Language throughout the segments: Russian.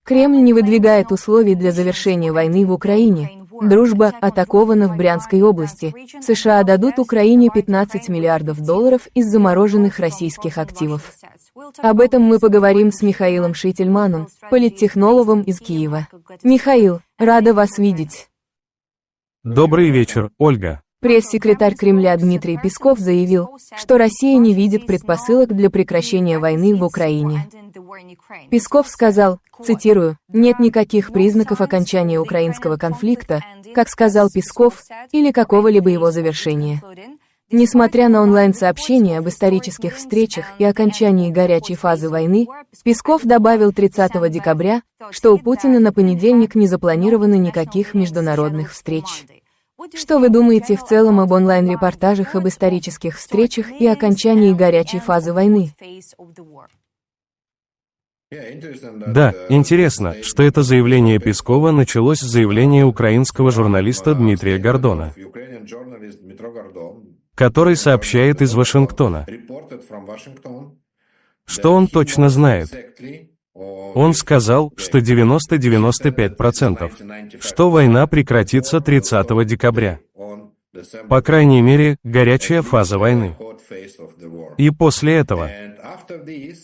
Кремль не выдвигает условий для завершения войны в Украине. Дружба атакована в Брянской области. США дадут Украине $15 миллиардов из замороженных российских активов. Об этом мы поговорим с Михаилом Шительманом, политтехнологом из Киева. Михаил, рада вас видеть. Добрый вечер, Ольга. Пресс-секретарь Кремля Дмитрий Песков заявил, что Россия не видит предпосылок для прекращения войны в Украине. Песков сказал, цитирую, «Нет никаких признаков окончания украинского конфликта, как сказал Песков, или какого-либо его завершения». Несмотря на онлайн-сообщения об исторических встречах и окончании горячей фазы войны, Песков добавил 30 декабря, что у Путина на понедельник не запланировано никаких международных встреч. Что вы думаете в целом об онлайн-репортажах об исторических встречах и окончании горячей фазы войны? Да, интересно, что это заявление Пескова началось с заявления украинского журналиста Дмитрия Гордона, который сообщает из Вашингтона. Что он точно знает? Он сказал, что 90-95%, что война прекратится 30 декабря. По крайней мере, горячая фаза войны. И после этого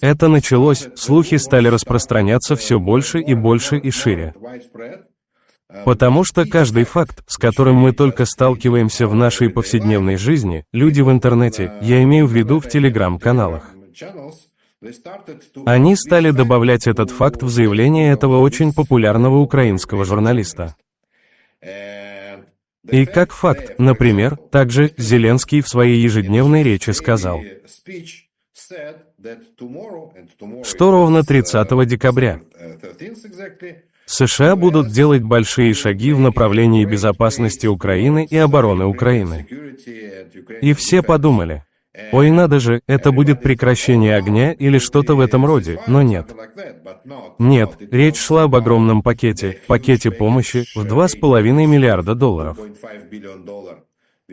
это началось, слухи стали распространяться все больше и больше и шире. Потому что каждый факт, с которым мы только сталкиваемся в нашей повседневной жизни, люди в интернете, я имею в виду в телеграм-каналах, они стали добавлять этот факт в заявление этого очень популярного украинского журналиста. И как факт, например, также Зеленский в своей ежедневной речи сказал, что ровно 30 декабря США будут делать большие шаги в направлении безопасности Украины и обороны Украины. И все подумали, ой, надо же, это будет прекращение огня или что-то в этом роде, но нет. Нет, речь шла об огромном пакете помощи в $2,5 миллиарда.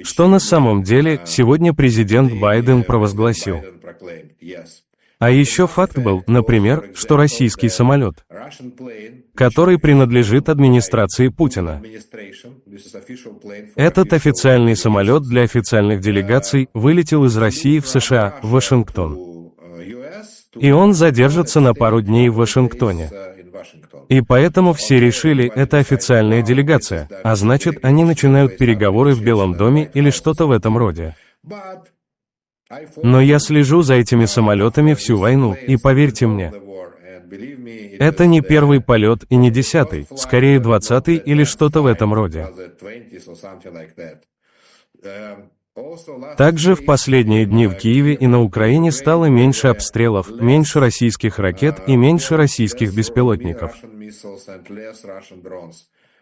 Что на самом деле сегодня президент Байден провозгласил. А еще факт был, например, что российский самолет, который принадлежит администрации Путина. Этот официальный самолет для официальных делегаций вылетел из России в США, в Вашингтон. И он задержится на пару дней в Вашингтоне. И поэтому все решили, это официальная делегация, а значит, они начинают переговоры в Белом доме или что-то в этом роде. Но я слежу за этими самолетами всю войну, и поверьте мне, это не первый полет и не 10-й, скорее 20-й или что-то в этом роде. Также в последние дни в Киеве и на Украине стало меньше обстрелов, меньше российских ракет и меньше российских беспилотников.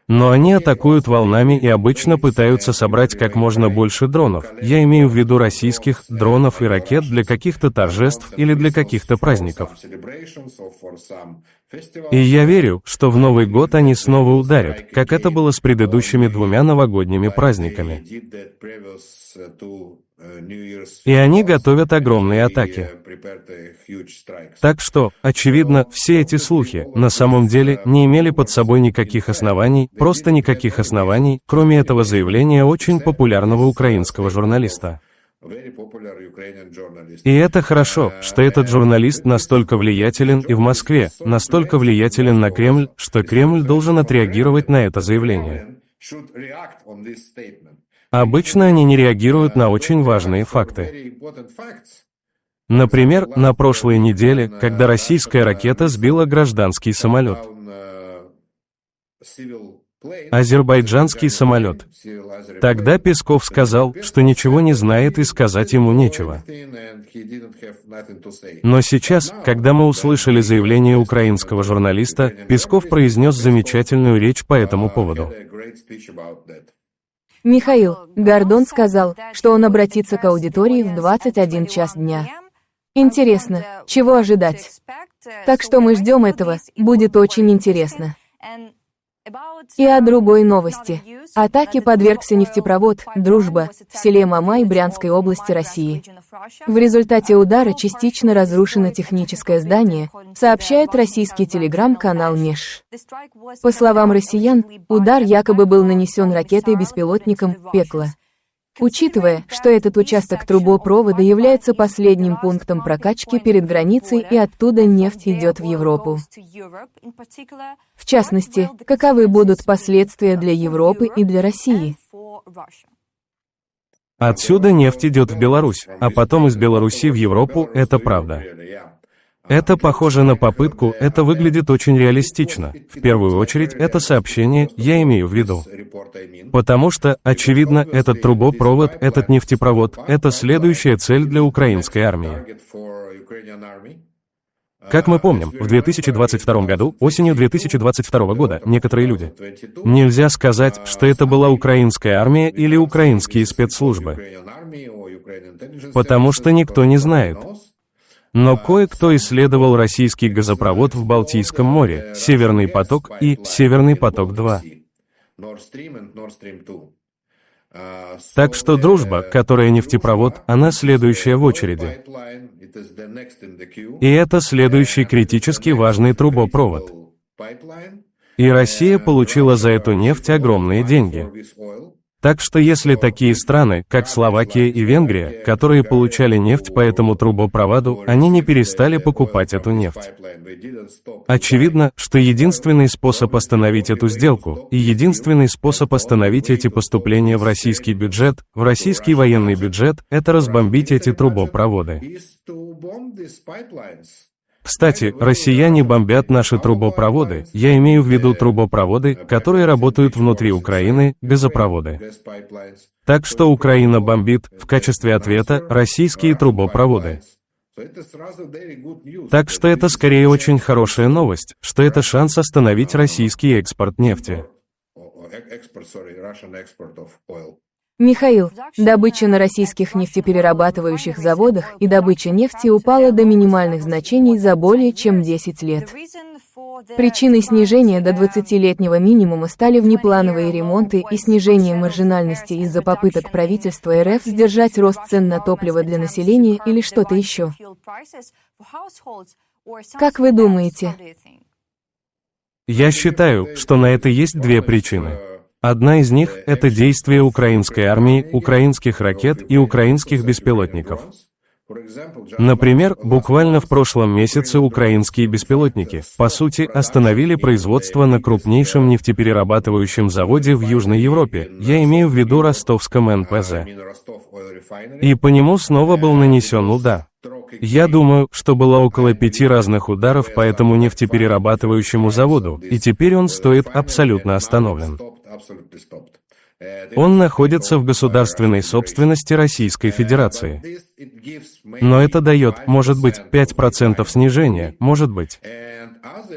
Но они атакуют волнами и обычно пытаются собрать как можно больше дронов, я имею в виду российских дронов и ракет для каких-то торжеств или для каких-то праздников. И я верю, что в Новый год они снова ударят, как это было с предыдущими 2 новогодними праздниками. И они готовят огромные атаки. Так что, очевидно, все эти слухи, на самом деле, не имели под собой никаких оснований, просто никаких оснований, кроме этого заявления очень популярного украинского журналиста. И это хорошо, что этот журналист настолько влиятелен и в Москве, настолько влиятелен на Кремль, что Кремль должен отреагировать на это заявление. Обычно они не реагируют на очень важные факты. Например, на прошлой неделе, когда российская ракета сбила гражданский самолет. Азербайджанский самолет. Тогда Песков сказал, что ничего не знает и сказать ему нечего. Но сейчас, когда мы услышали заявление украинского журналиста, Песков произнес замечательную речь по этому поводу. Михаил, Гордон сказал, что он обратится к аудитории в 21 час дня. Интересно, чего ожидать? Так что мы ждем этого, будет очень интересно. И о другой новости. Атаке подвергся нефтепровод «Дружба» в селе Мамай Брянской области России. В результате удара частично разрушено техническое здание, сообщает российский телеграм-канал Меж. По словам россиян, удар якобы был нанесен ракетой-беспилотником «Пекло». Учитывая, что этот участок трубопровода является последним пунктом прокачки перед границей и оттуда нефть идет в Европу. В частности, каковы будут последствия для Европы и для России? Отсюда нефть идет в Беларусь, а потом из Беларуси в Европу, это правда. Это похоже на попытку, это выглядит очень реалистично. В первую очередь, это сообщение я имею в виду. Потому что, очевидно, этот трубопровод, этот нефтепровод, это следующая цель для украинской армии. Как мы помним, в 2022 году, осенью 2022 года, некоторые люди. Нельзя сказать, что это была украинская армия или украинские спецслужбы. Потому что никто не знает. Но кое-кто исследовал российский газопровод в Балтийском море, Северный поток и Северный поток-2. Так что дружба, которая нефтепровод, она следующая в очереди. И это следующий критически важный трубопровод. И Россия получила за эту нефть огромные деньги. Так что если такие страны, как Словакия и Венгрия, которые получали нефть по этому трубопроводу, они не перестали покупать эту нефть. Очевидно, что единственный способ остановить эту сделку, и единственный способ остановить эти поступления в российский бюджет, в российский военный бюджет, это разбомбить эти трубопроводы. Кстати, россияне бомбят наши трубопроводы, я имею в виду трубопроводы, которые работают внутри Украины, газопроводы. Так что Украина бомбит, в качестве ответа, российские трубопроводы. Так что это скорее очень хорошая новость, что это шанс остановить российский экспорт нефти. Михаил, добыча на российских нефтеперерабатывающих заводах и добыча нефти упала до минимальных значений за более чем 10 лет. Причиной снижения до 20-летнего минимума стали внеплановые ремонты и снижение маржинальности из-за попыток правительства РФ сдержать рост цен на топливо для населения или что-то еще. Как вы думаете? Я считаю, что на это есть две причины. Одна из них – это действия украинской армии, украинских ракет и украинских беспилотников. Например, буквально в прошлом месяце украинские беспилотники, по сути, остановили производство на крупнейшем нефтеперерабатывающем заводе в Южной Европе, я имею в виду ростовском НПЗ. И по нему снова был нанесен удар. Я думаю, что было около 5 разных ударов по этому нефтеперерабатывающему заводу, и теперь он стоит абсолютно остановлен. Он находится в государственной собственности Российской Федерации. Но это дает, может быть, 5% снижения, может быть.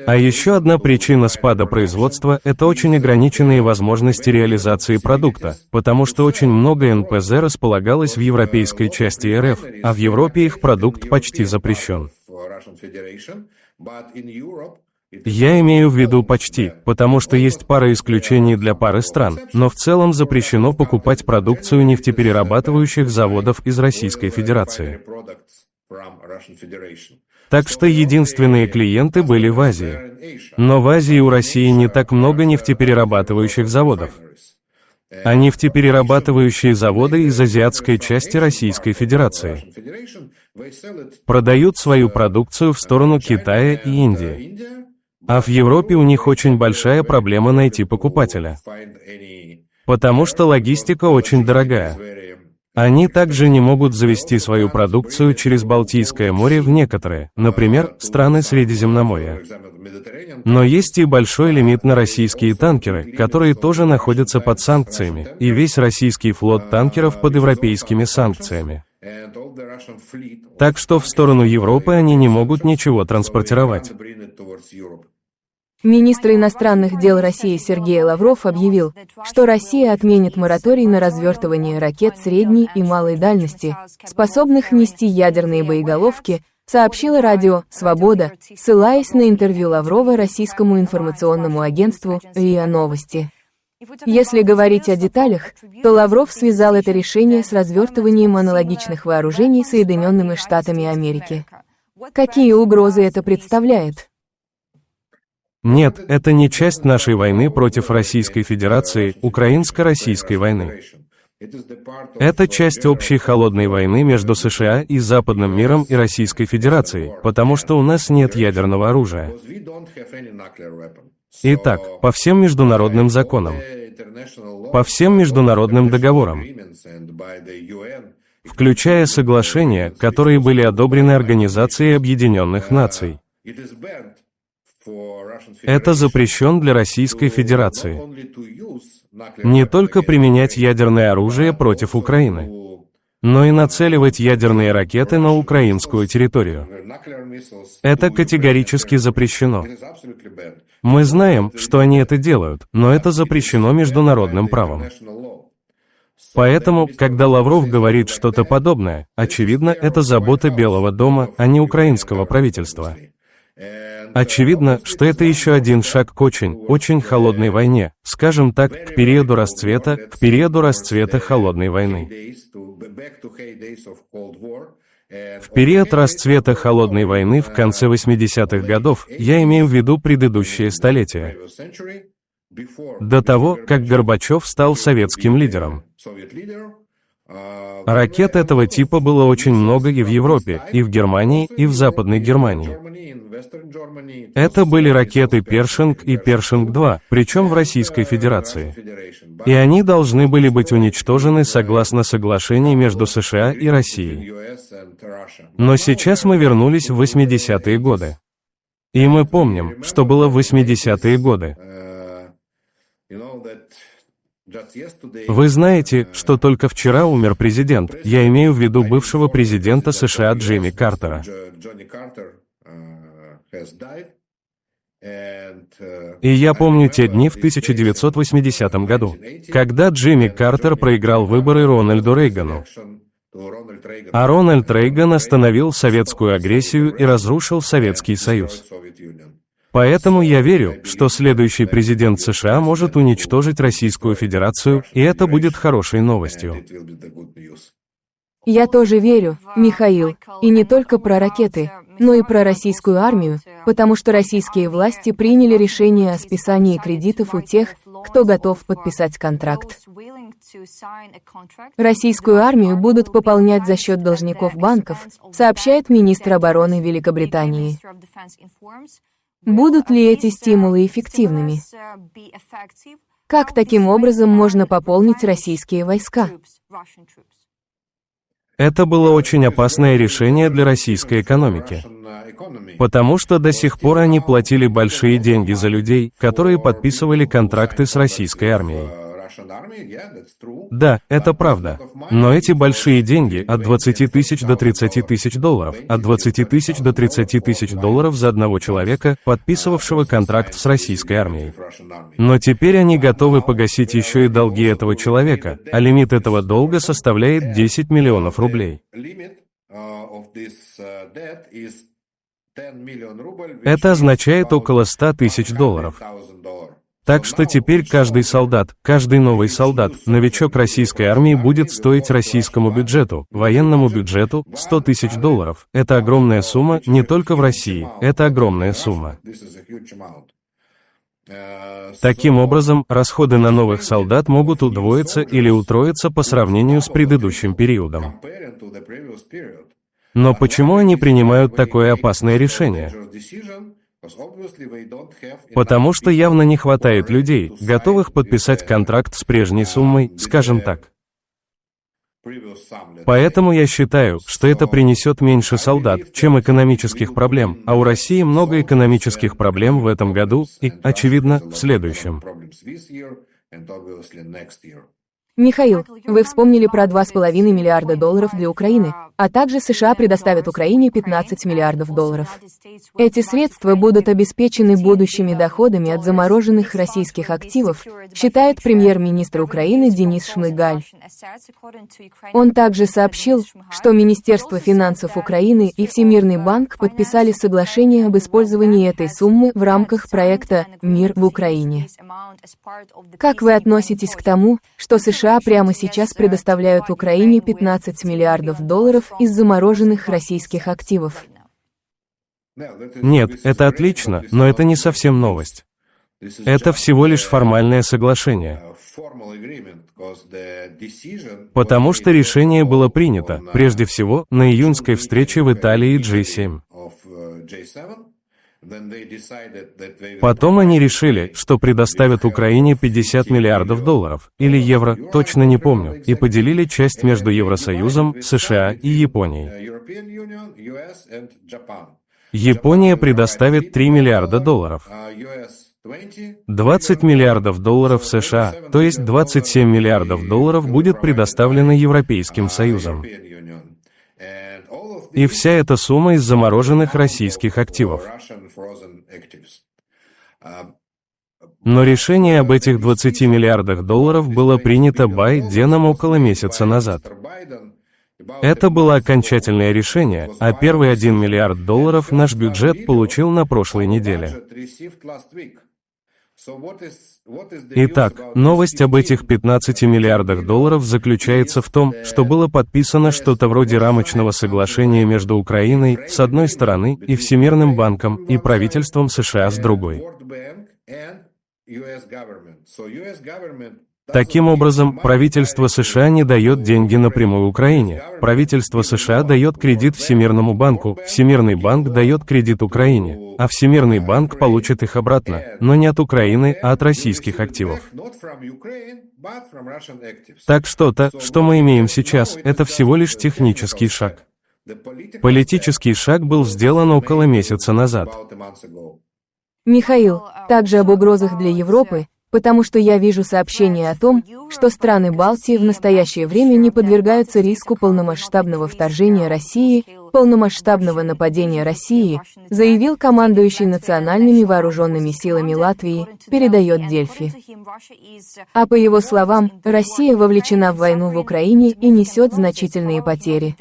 А еще одна причина спада производства – это очень ограниченные возможности реализации продукта, потому что очень много НПЗ располагалось в европейской части РФ, а в Европе их продукт почти запрещен. Я имею в виду почти, потому что есть пара исключений для пары стран, но в целом запрещено покупать продукцию нефтеперерабатывающих заводов из Российской Федерации. Так что единственные клиенты были в Азии. Но в Азии у России не так много нефтеперерабатывающих заводов. А нефтеперерабатывающие заводы из азиатской части Российской Федерации продают свою продукцию в сторону Китая и Индии. А в Европе у них очень большая проблема найти покупателя. Потому что логистика очень дорогая. Они также не могут завести свою продукцию через Балтийское море в некоторые, например, страны Средиземноморья. Но есть и большой лимит на российские танкеры, которые тоже находятся под санкциями, и весь российский флот танкеров под европейскими санкциями. Так что в сторону Европы они не могут ничего транспортировать. Министр иностранных дел России Сергей Лавров объявил, что Россия отменит мораторий на развертывание ракет средней и малой дальности, способных нести ядерные боеголовки, сообщило радио «Свобода», ссылаясь на интервью Лаврова российскому информационному агентству РИА Новости. Если говорить о деталях, то Лавров связал это решение с развертыванием аналогичных вооружений Соединенными Штатами Америки. Какие угрозы это представляет? Нет, это не часть нашей войны против Российской Федерации, украинско-российской войны. Это часть общей холодной войны между США и западным миром и Российской Федерацией, потому что у нас нет ядерного оружия. Итак, по всем международным законам, по всем международным договорам, включая соглашения, которые были одобрены Организацией Объединенных Наций, это запрещен для Российской Федерации. Не только применять ядерное оружие против Украины, но и нацеливать ядерные ракеты на украинскую территорию. Это категорически запрещено. Мы знаем, что они это делают, но это запрещено международным правом. Поэтому, когда Лавров говорит что-то подобное, очевидно, это забота Белого дома, а не украинского правительства. Очевидно, что это еще один шаг к очень холодной войне, скажем так, к периоду расцвета холодной войны. В период расцвета холодной войны в конце 80-х годов, я имею в виду предыдущее столетие, до того, как Горбачев стал советским лидером. Ракет этого типа было очень много и в Европе, и в Германии, и в Западной Германии. Это были ракеты Першинг и Першинг-2, причем в Российской Федерации. И они должны были быть уничтожены согласно соглашению между США и Россией. Но сейчас мы вернулись в 80-е годы. И мы помним, что было в 80-е годы. Вы знаете, что только вчера умер президент, я имею в виду бывшего президента США Джимми Картера. И я помню те дни в 1980 году, когда Джимми Картер проиграл выборы Рональду Рейгану. А Рональд Рейган остановил советскую агрессию и разрушил Советский Союз. Поэтому я верю, что следующий президент США может уничтожить Российскую Федерацию, и это будет хорошей новостью. Я тоже верю, Михаил, и не только про ракеты, но и про российскую армию, потому что российские власти приняли решение о списании кредитов у тех, кто готов подписать контракт. Российскую армию будут пополнять за счет должников банков, сообщает министр обороны Великобритании. Будут ли эти стимулы эффективными? Как таким образом можно пополнить российские войска? Это было очень опасное решение для российской экономики, потому что до сих пор они платили большие деньги за людей, которые подписывали контракты с российской армией. Да, это правда. Но эти большие деньги, от 20 тысяч до 30 тысяч долларов, от 20 тысяч до 30 тысяч долларов за одного человека, подписывавшего контракт с российской армией. Но теперь они готовы погасить еще и долги этого человека, а лимит этого долга составляет 10 миллионов рублей. Это означает около 100 тысяч долларов. Так что теперь каждый солдат, каждый новый солдат, новичок российской армии будет стоить российскому бюджету, военному бюджету, 100 тысяч долларов. Это огромная сумма не только в России, это огромная сумма. Таким образом, расходы на новых солдат могут удвоиться или утроиться по сравнению с предыдущим периодом. Но почему они принимают такое опасное решение? Потому что явно не хватает людей, готовых подписать контракт с прежней суммой, скажем так. Поэтому я считаю, что это принесет меньше солдат, чем экономических проблем, а у России много экономических проблем в этом году и, очевидно, в следующем. Михаил, вы вспомнили про $2,5 миллиарда для Украины, а также США предоставят Украине $15 миллиардов. Эти средства будут обеспечены будущими доходами от замороженных российских активов, считает премьер-министр Украины Денис Шмыгаль. Он также сообщил, что Министерство финансов Украины и Всемирный банк подписали соглашение об использовании этой суммы в рамках проекта «Мир в Украине». Как вы относитесь к тому, что США прямо сейчас предоставляют Украине $15 миллиардов из замороженных российских активов? Нет, это отлично, но это не совсем новость. Это всего лишь формальное соглашение. Потому что решение было принято, прежде всего, на июньской встрече в Италии G7. Потом они решили, что предоставят Украине $50 миллиардов, или евро, точно не помню, и поделили часть между Евросоюзом, США и Японией. Япония предоставит $3 миллиарда. $20 миллиардов США, то есть $27 миллиардов будет предоставлено Европейским Союзом. И вся эта сумма из замороженных российских активов. Но решение об этих $20 миллиардах было принято Байденом около месяца назад. Это было окончательное решение, а первый $1 миллиард наш бюджет получил на прошлой неделе. Итак, новость об этих $15 миллиардах заключается в том, что было подписано что-то вроде рамочного соглашения между Украиной, с одной стороны, и Всемирным банком, и правительством США с другой. Таким образом, правительство США не дает деньги напрямую Украине. Правительство США дает кредит Всемирному банку, Всемирный банк дает кредит Украине, а Всемирный банк получит их обратно, но не от Украины, а от российских активов. Так что-то, что мы имеем сейчас, это всего лишь технический шаг. Политический шаг был сделан около месяца назад. Михаил, также об угрозах для Европы, потому что я вижу сообщения о том, что страны Балтии в настоящее время не подвергаются риску полномасштабного вторжения России, полномасштабного нападения России, заявил командующий национальными вооруженными силами Латвии, передает Дельфи. А по его словам, Россия вовлечена в войну в Украине и несет значительные потери.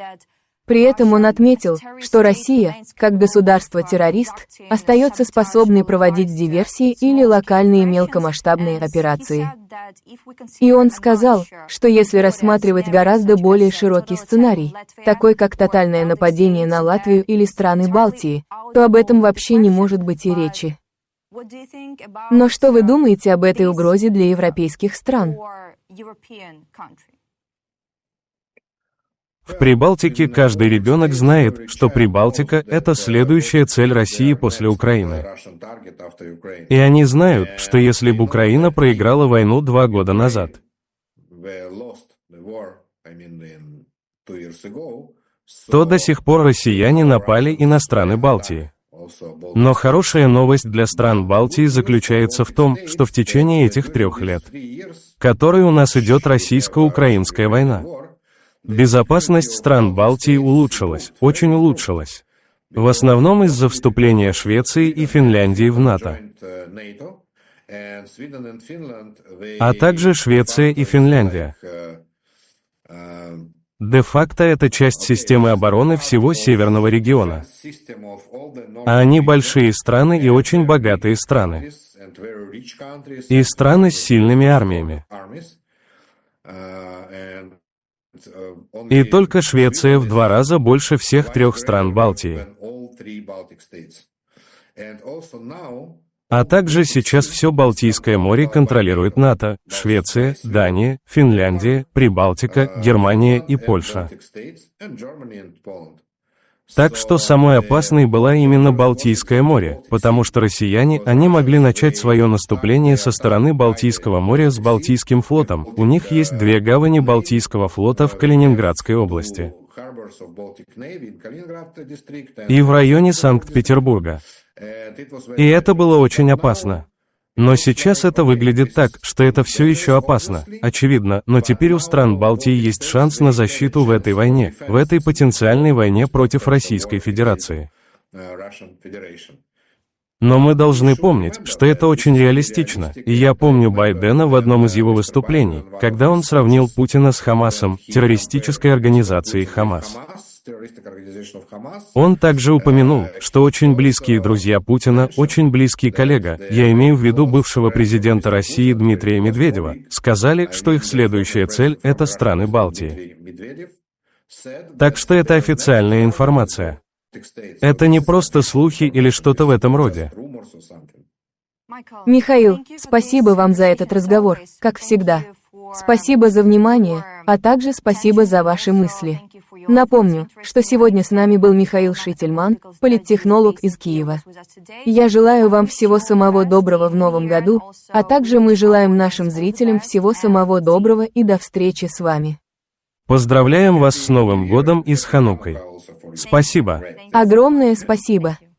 При этом он отметил, что Россия, как государство-террорист, остается способной проводить диверсии или локальные мелкомасштабные операции. И он сказал, что если рассматривать гораздо более широкий сценарий, такой как тотальное нападение на Латвию или страны Балтии, то об этом вообще не может быть и речи. Но что вы думаете об этой угрозе для европейских стран? В Прибалтике каждый ребенок знает, что Прибалтика – это следующая цель России после Украины. И они знают, что если бы Украина проиграла войну 2 года назад, то до сих пор россияне напали и на страны Балтии. Но хорошая новость для стран Балтии заключается в том, что в течение этих 3 лет, которой у нас идет российско-украинская война, безопасность стран Балтии улучшилась, очень улучшилась. В основном из-за вступления Швеции и Финляндии в НАТО. А также Швеция и Финляндия. Де-факто это часть системы обороны всего северного региона. А они большие страны и очень богатые страны. И страны с сильными армиями. И только Швеция в 2 раза больше всех 3 стран Балтии. А также сейчас все Балтийское море контролирует НАТО, Швеция, Дания, Финляндия, Прибалтика, Германия и Польша. Так что самой опасной была именно Балтийское море, потому что россияне, они могли начать свое наступление со стороны Балтийского моря с Балтийским флотом. У них есть 2 гавани Балтийского флота в Калининградской области и в районе Санкт-Петербурга. И это было очень опасно. Но сейчас это выглядит так, что это все еще опасно, очевидно, но теперь у стран Балтии есть шанс на защиту в этой войне, в этой потенциальной войне против Российской Федерации. Но мы должны помнить, что это очень реалистично, и я помню Байдена в одном из его выступлений, когда он сравнил Путина с Хамасом, террористической организацией Хамас. Он также упомянул, что очень близкие друзья Путина, очень близкий коллега, я имею в виду бывшего президента России Дмитрия Медведева, сказали, что их следующая цель – это страны Балтии. Так что это официальная информация. Это не просто слухи или что-то в этом роде. Михаил, спасибо вам за этот разговор, как всегда. Спасибо за внимание, а также спасибо за ваши мысли. Напомню, что сегодня с нами был Михаил Шительман, политтехнолог из Киева. Я желаю вам всего самого доброго в новом году, а также мы желаем нашим зрителям всего самого доброго и до встречи с вами. Поздравляем вас с Новым годом и с Ханукой. Спасибо. Огромное спасибо.